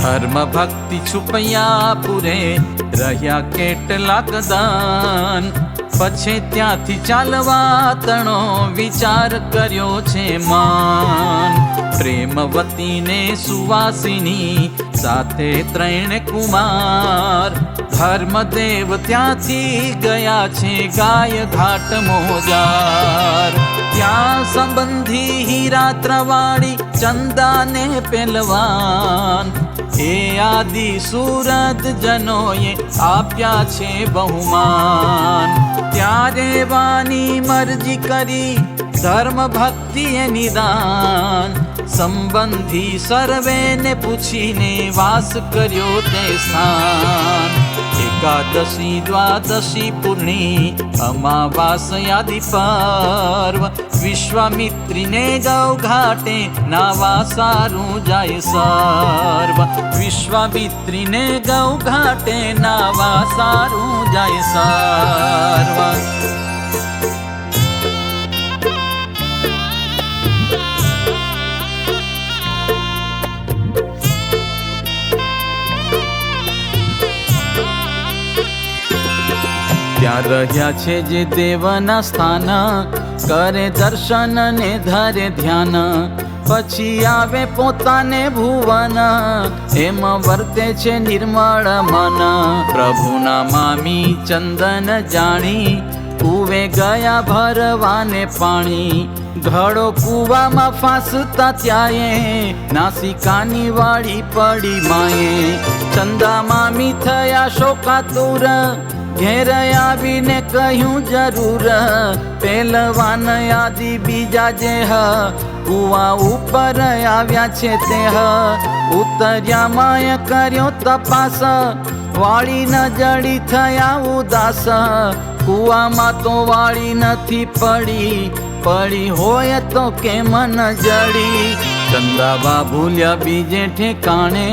ધર્મ ભક્તિ છુપૈયા પૂરે રહ્યા કેટલાક દાન, પછી ત્યાંથી ચાલવા તણો વિચાર કર્યો છે માન. પ્રેમવતીને સુવાસિની સાથે ત્રણ કુમાર, ધર્મદેવ ત્યાંથી ગયા છે ગાય ઘાટ મોજાર. ત્યાં સંબંધી હીરા ત્રવાડી ચંદાને પહેલવાન, એ આદિ સુરત જનોએ આપ્યા છે બહુમાન. ત્યારે વાની મરજી કરી ધર્મ ભક્તિએ નિદાન, સંબંધી સર્વેને પૂછીને વાસ કર્યો તે સ્થાન. એકાદશી દ્વાદશી પૂર્ણી અમાવાસ યાદી પર્વ, વિશ્વામિત્રીને ગૌ ઘાટે નાવા સારું જાય સર્વ. વિશ્વામિત્રીને ગૌ ઘાટે નાવા સારું જાય સર્વ. ત્યાં રહ્યા છે જે દેવના સ્થાન, કરે દર્શન ને ધરે ધ્યાન. પછી આવે પોતાને ભુવન, એમ વર્તે છે નિર્મળ મન. પ્રભુના મામી ચંદન જાણી, કૂવે ગયા ભરવાને પાણી. ઘડો કૂવામાં ફાંસતા ત્યાંએ, નાસિકાની વાળી પડી માએ. ચંદા મામી થયા શોકાતુર, ઘેર આવીને કહ્યું જરૂર. પહેલવાન યાદી બીજા જે કુવા ઉપર આવ્યા છે તે ઉતર્યા માએ કર્યો તપાસ, વાળી ન જડી થયા ઉદાસ. કુવામાં તો વાળી નથી પડી, પડી હોય તો કેમ ન જડી. ચંદાબા ભૂલ્યા બીજે ઠેકાણે,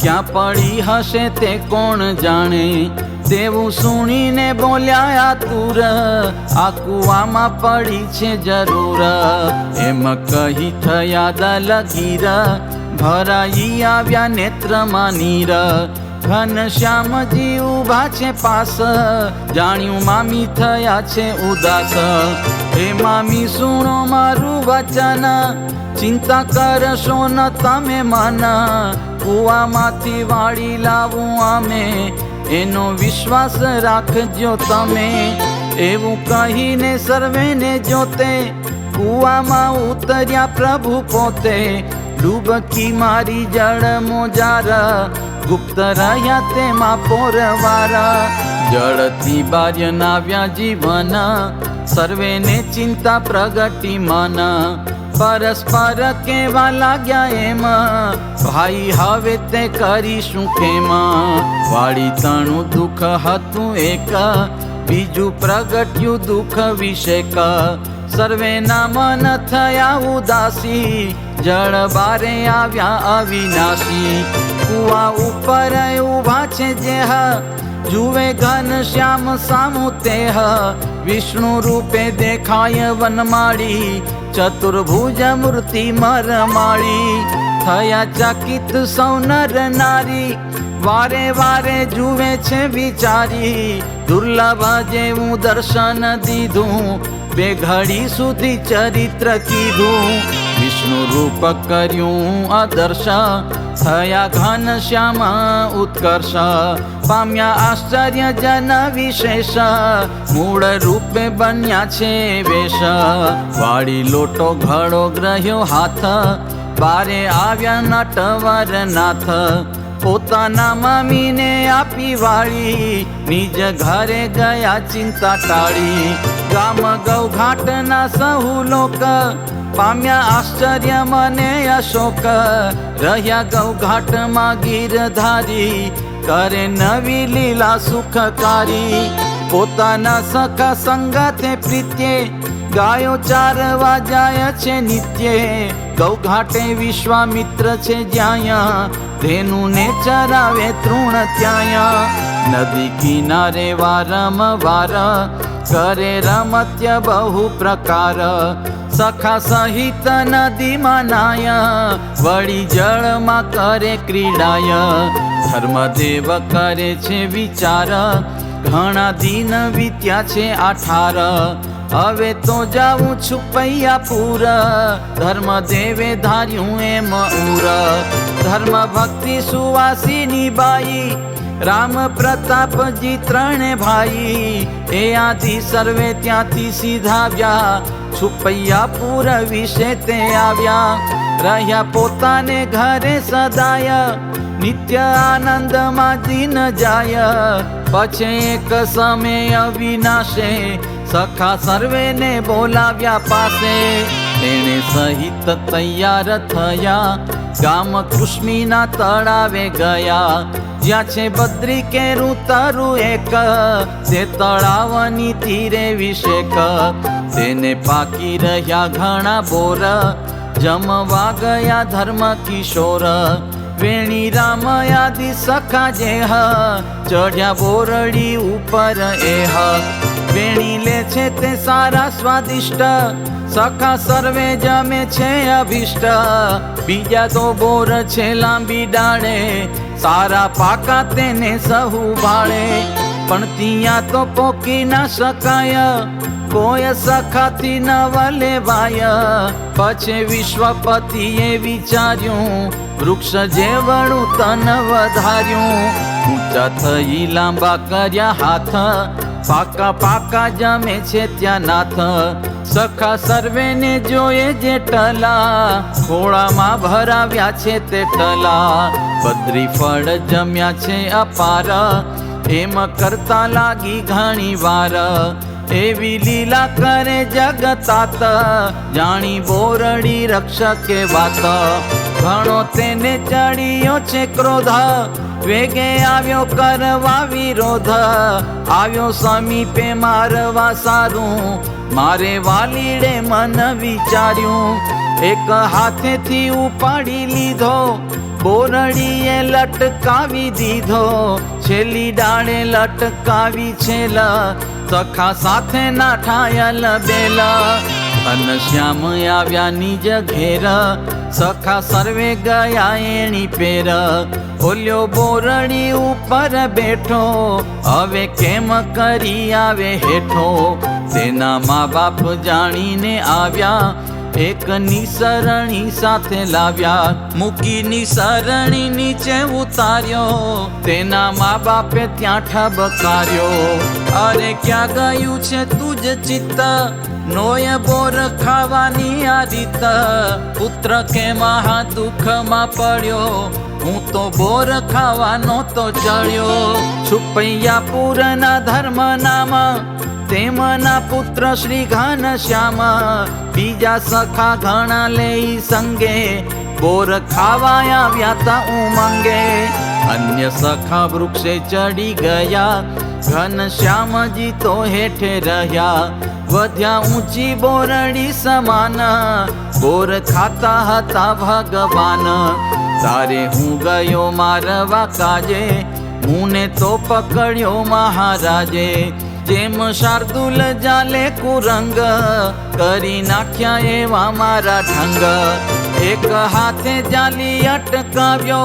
ક્યાં પડી હશે તે કોણ જાણે. તેવું સુણીને બોલ્યા આતુર, આ કુવામાં પડી છે જરૂર. એમ કહી થયા દલગીર, ભરાઈ આવ્યા નેત્રમાં નીર. ઘનશ્યામજી ઊભા છે પાસ, જાણ્યું મામી થયા છે ઉદાસ. હે મામી સુણો મારું વચન, ચિંતા કરશો ન તમે મન. કુવામાંથી વાળી લાવું અમે, એનો વિશ્વાસ રાખજો તમે. એવું કહીને સર્વેને જોતે, કુવામાં ઉતર્યા પ્રભુ પોતે. ડૂબકી મારી જળ મોજાર, ગુપ્ત રહ્યા તેમાં પોરવાર. જળથી બાર્ય નાવ્યા જીવન, સર્વેને ચિંતા પ્રગટી મન. પરસ્પર કેવા લાગ્યા એમ, ભાઈ હવે તે કરીશું કેમ. વાળી તણું દુઃખ હતું એક, બીજું પ્રગટ્યું દુઃખ વિષેક. સર્વેના મન થયા ઉદાસી, જળ બારે આવ્યા અવિનાશી. કુવા ઉપર ઊભા છે જે જુએ ઘનશ્યામ સામું તે. વિષ્ણુ રૂપે દેખાય વનમાળી, ચતુર્ભુજ મૂર્તિ મરમાળી. થયા ચકિત સૌ નર નારી, વારે વારે જુએ છે વિચારી. દુર્લભ જેવું દર્શન દીધું, બે ઘડી સુધી ચરિત્ર કીધું. વિષ્ણુ રૂપ કર્યું આદર્શ, થયા ઘનશ્યામ ઉત્કર્ષ. પામ્યા આશ્ચર્ય જન વિશેષ, મૂળ રૂપે બન્યા છે વેશ. વાળી લોટો ઘડો ગ્રહ્યો હાથ, બારે આવ્યા નટવર નાથ. પોતાના મામીને આપી વાળી, નિજ ઘરે ગયા ચિંતા ટાળી. ગામ ગૌ ઘાટના સહુ લોક, પામ્યા આશ્ચર્ય મને અશોક. રહ્યા ગૌ ઘાટમાં ગીરધારી, કરે નવી લીલા સુખકારી. પોતાના સખા સંગાથે પ્રીત્યે, ગાયો ચારવા જાય છે નિત્યે. ગૌ ઘાટે વિશ્વામિત્ર છે જ્યાં, ધેનુને ચરાવે તૃણ ત્યાં. નદી કિનારે વારંવાર કરે રમત્ય બહુ પ્રકાર. સખા સહિત નદીમાં નાય, વળી જળમાં કરે ક્રીડાય. ધર્મદેવ કરે છે વિચાર, ઘણા દિન વીત્યા છે 18. હવે તો જાઉં છું પૈયાપુર, ધર્મદેવે ધાર્યું એમ ઉર. ધર્મ ભક્તિ સુવાસીની બાઈ, રામ પ્રતાપજી ત્રણે ભાઈ. એ આદિ સર્વે ત્યાંથી સીધાવ્યા, છુપૈયાપુર વિશે તે આવ્યા. રહ્યા પોતાને ઘરે સદાય, નિત્ય આનંદમાં દિન જાય. પછી એક સમય અવિનાશે, સખા સર્વેને બોલાવ્યા પાસે. તેણે સહિત તૈયાર થયા, ગામ કૃષ્મીના તળાવે ગયા. જ્યાં છે બદ્રી કેરું તરું એક, તે તળાવની તીરે વિષેક. તેને પાકી રહ્યા ઘણા બોર, જમવા ગયા ધર્મ કિશોર. વેણી રામ આદિ સખા જેહ, ચઢ્યા બોરડી ઉપર એહ. વેણી લે છે તે સારા સ્વાદિષ્ટ, સખા સર્વે જમે છે અભિષ્ટ. બીજા તો બોર છે લાંબી ડાળે, સારા પાકા તેને સહુ ભાળે. પણ ત્યાં તો પોકી ના શકાય, કોઈ સખાથી ન વલેવાય. પછી વિશ્વપતિએ વિચાર્યું, વૃક્ષ જેવડું તન વધાર્યું. ઊંચા થઈ લાંબા કર્યા હાથ, પાકા પાકા જમે છે ત્યાં નાથ. સખા સર્વેને જોયે જે ટલા, ખોળામાં ભરાવ્યા છે તે ટલા. બદ્રી ફળ જમ્યા છે અપાર, એમ કરતા લાગી ઘણી વાર. એવી લીલા કરે જગતાત, જાણી બોરડી રક્ષકે વાત. ઘણો તેને ચડ્યો છે ક્રોધ, વેગે આવ્યો કરવા વિરોધ. આવ્યો સમીપે મારવા સારું, મારે વાલીડે મન વિચાર્યું. એક હાથેથી ઉપાડી લીધો, બોરડીએ લટકાવી દીધો. છેલ્લી ડાળે લટકાવી છેલ, સખા સાથે ના ઠાયલ બેલ. ઘનશ્યામ આવ્યા નિજ ઘેર, સખા સર્વે ગયા એણી પેર. ઓલ્યો બોરડી ઉપર બેઠો, હવે કેમ કરી આવે હેઠો. તેના મા બાપ જાણીને આવ્યા, એક નિસરણી સાથે લાવ્યા. મૂકી નિસરણી નીચે ઉતાર્યો, તેના મા બાપે ત્યાં ઠબકાર્યો. અરે ક્યાં ગયું છે તુજ ચિત્ત, નોય બોર ખાવાની આ રીત. પુત્ર કે મહા દુઃખમાં પડ્યો, હું તો બોર ખાવાનો તો ચડ્યો. છુપૈયાપુરના ધર્મ નામ, તેમના પુત્ર શ્રી ઘનશ્યામ. બીજા સખા ઘણા લઈ સંગે, બોર ખાવા આવ્યા તા ઉમંગે. અન્ય સખા વૃક્ષે ચડી ગયા, ઘનશ્યામજી તો હેઠે રહ્યા. વધ્યા ઊંચી બોરડી સમાન, બોર ખાતા હતા ભગવાન. તારે હું ગયો મારવા કાજે, મુને તો પકડ્યો મહારાજે. જેમ શાર્દુલ જાલે કુરંગ, કરી નાખ્યા એવા મારા ઢંગ. એક હાથે જાલી અટકાવ્યો,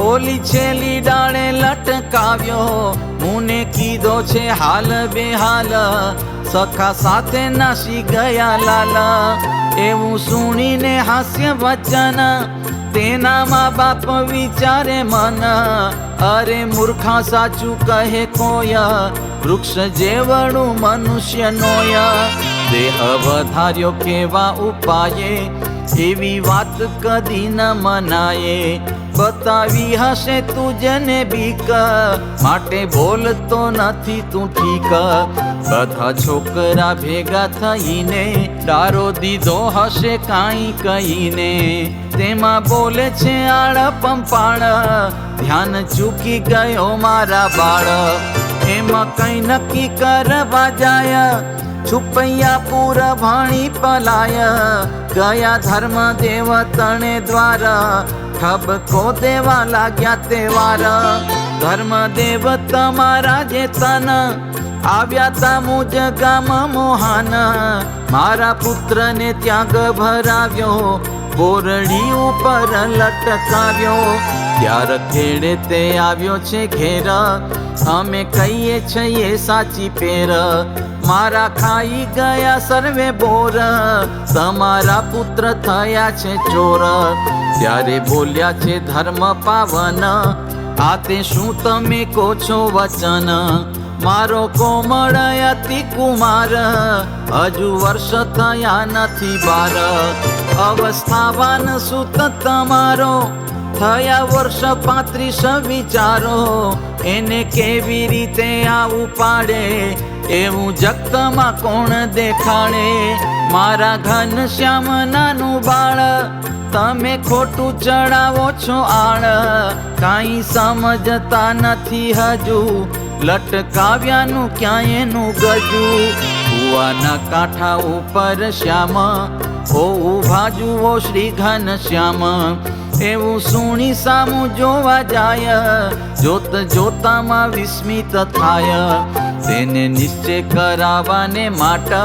ઓલી છેલી ડાળે લટકાવ્યો. મુને કીધો છે હાલ બેહાલ, સખા સાથે નાસી ગયા લાલ. એવું સુણીને હાસ્ય વચન, તેના મા બાપ વિચારે મન. અરે મૂર્ખા સાચું કહે કોય, વૃક્ષ જેવડું મનુષ્ય નોય. દેહ વધાર્યો કેવા ઉપાયે, એવી વાત કદી ન મનાય. બતાવી હશે તુજને બીક, માટે બોલતો નથી તું ઠીક. બધા છોકરા ભેગા થઈને, ડારો દીધો હશે કાંઈ કહીને. તેમાં બોલે છે આળ પંપાળ, ધ્યાન ચૂકી ગયો મારા બાળ. એમાં કઈ નક્કી કરવા જાય, છુપૈયાપુર ભાણી પલાય. ગયા ધર્મ દેવ તણે દ્વાર, ઠબકો દેવા લાગ્યા તે વાર. ધર્મદેવ તમારા જે તન આવ્યા તા મુજ ગામ મોહાન મારા પુત્રને ત્યાગ ભરાવ્યો બોરડી ઉપર લટકાવ્યો ત્યાર ખેડે તે આવ્યો છે ઘેર અમે કહીએ છીએ સાચી પેર મારા ખાઈ ગયા સર્વે બોર તમારા પુત્ર થયા છે ચોર ત્યારે બોલ્યા છે ધર્મ પાવન આ તે શું તમે કહો છો વચન મારો કોમળ અતિ કુમાર હજુ વર્ષ થયા નથી બાર અવસ્થાવાન સુત તમારો થયા વર્ષ 35 વિચારો એને કેવી રીતે આવું પાડે એવું જગતમાં કોણ દેખાડે મારા ઘન શ્યામ નાનું બાળ તમે ખોટું ચડાવો છો આળ કાંઈ સમજતા નથી હજુ લટકાવ્યાનું ક્યાંય એનું ગજુ કુવાના કાંઠા ઉપર શ્યામ ઓ ઉભા જુઓ શ્રી ઘન શ્યામ એવું સુણી સામું જોવા જાય જોત જોતામાં વિસ્મિત થાય તેને નિશ્ચય કરાવવાને માટે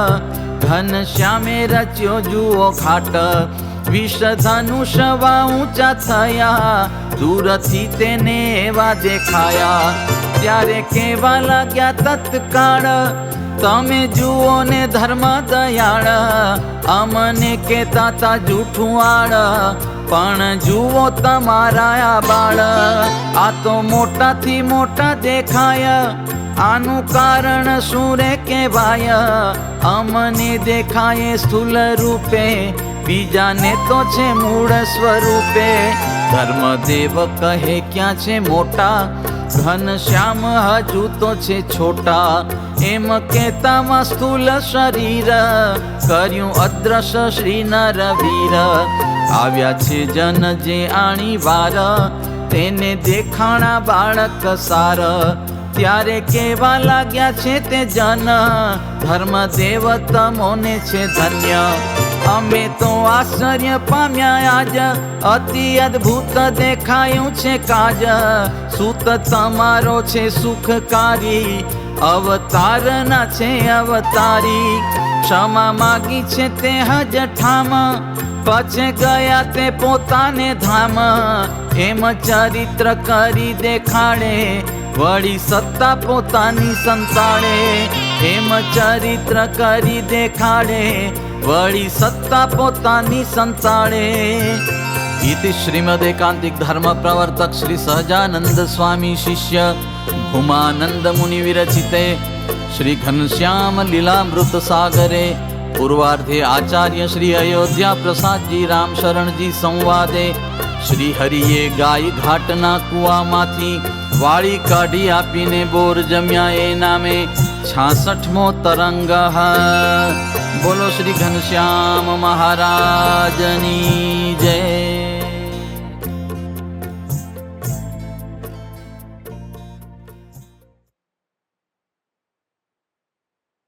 ઘન શ્યામે રચ્યો જુઓ ખાટ વિષધનુષ ઊંચા થયા દૂરથી તેને એવા દેખાયા ત્યારે કેવા લાગ્યા તત્કાળ તમે જુઓ ને ધર્મ દયાળ અમને કેતા તા જૂઠું આળ પણ જુઓ તમારા આ બાળ આ તો મોટાથી મોટા દેખાય આનું કારણ શું રે કહેવાય અમને દેખાય સ્થૂલ રૂપે બીજાને તો છે મૂળ સ્વરૂપે ધર્મદેવ કહે ક્યાં છે મોટા ઘન શ્યામ હજુ તો છે છોટા એમ કહેતામાં સ્થૂલ શરીર કર્યું અદ્રશ્ય શ્રી નરવીર આવ્યા છે જન જે આણી વાર તેને દેખાણા બાળક સાર ત્યારે કેવા લાગ્યા છે તે જન ધર્મદેવ તમોને છે ધન્ય અમે તો આશ્ચર્ય પામ્યા આજ અતિ અદ્ભુત દેખાયું છે કાજ સૂત તમારો છે સુખકારી અવતારના છે અવતારી ક્ષમા માગી છે તે હજ ઠામ પછી ગયા તે પોતાને ધામ એમ ચરિત્ર કરી દેખાડે વળી સત્તા પોતાની સંતાડે એમ ચરિત્ર કરી દેખાડે વળી સત્તા પોતાની સંતાડે इति श्रीमद् एकांतिक धर्म प्रवर्तक श्री सहजानंद स्वामी शिष्य भूमानंद मुनि विरचिते श्री घनश्याम लीलामृत सागरे पूर्वार्धे आचार्य श्री अयोध्या प्रसाद जी राम शरण जी संवादे श्री हरिये गाय घाटना कुआमाथी वाળી કાઢી આપીને બોર જમ્યા એ નામે 66મો તરંગ બોલો શ્રી ઘનશ્યામ મહારાજની જય।